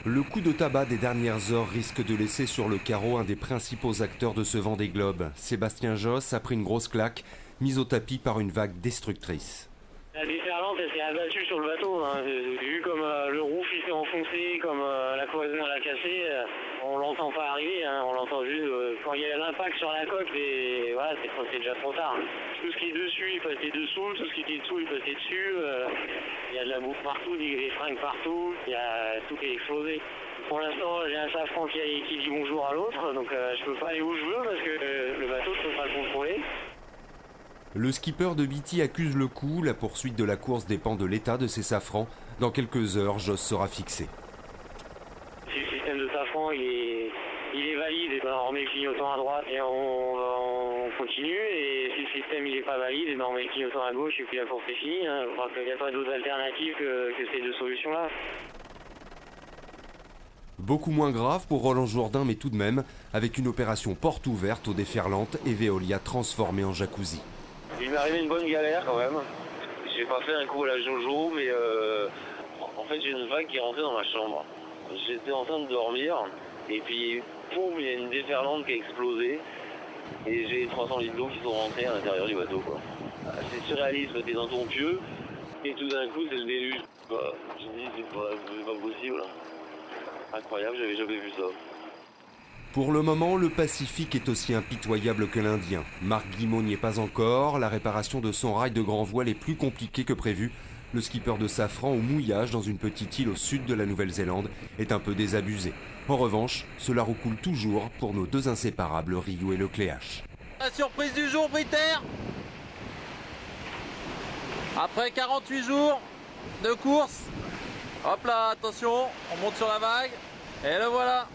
Le coup de tabac des dernières heures risque de laisser sur le carreau un des principaux acteurs de ce Vendée Globe. Sébastien Josse a pris une grosse claque, mise au tapis par une vague destructrice. La déferlante, elle s'est abattue sur le bateau. J'ai vu comme le roof il s'est enfoncé, comme la cloison elle a cassé. On l'entend pas arriver, on l'entend juste quand il y a l'impact sur la coque. Et voilà, c'est déjà trop tard. Tout ce qui est dessus, il passait dessous. Tout ce qui était dessous, il passait dessus. Il y a de la bouffe partout, des fringues partout. Il y a tout qui est explosé. Pour l'instant, j'ai un safran qui dit bonjour à l'autre, donc je peux pas aller où je veux parce que le bateau, je peux pas le contrôler. Le skipper de Bitty accuse le coup. La poursuite de la course dépend de l'état de ses safrans. Dans quelques heures, Josse sera fixé. Si le système de safran il est valide, et ben on remet le clignotant à droite et on continue. Et si le système il est pas valide, et ben on met le clignotant à gauche et puis la course est finie. Je crois qu'il n'y a pas d'autre alternative que ces deux solutions-là. Beaucoup moins grave pour Roland Jourdain, mais tout de même, avec une opération porte ouverte aux déferlantes et Veolia transformée en jacuzzi. Il m'est arrivé une bonne galère quand même. J'ai pas fait un coup à la Jojo, mais en fait j'ai une vague qui est rentrée dans ma chambre. J'étais en train de dormir, et puis poum, il y a une déferlante qui a explosé, et j'ai 300 litres d'eau qui sont rentrés à l'intérieur du bateau, quoi. C'est surréaliste, t'es dans ton pieu, et tout d'un coup c'est le déluge. Je me dis c'est pas possible. Incroyable, j'avais jamais vu ça. Pour le moment, le Pacifique est aussi impitoyable que l'Indien. Marc Guimot n'y est pas encore. La réparation de son rail de grand voile est plus compliquée que prévu. Le skipper de Safran, au mouillage dans une petite île au sud de la Nouvelle-Zélande, est un peu désabusé. En revanche, cela recoule toujours pour nos deux inséparables Rio et le Cléache. La surprise du jour, Britair. Après 48 jours de course, hop là, attention, on monte sur la vague, et le voilà.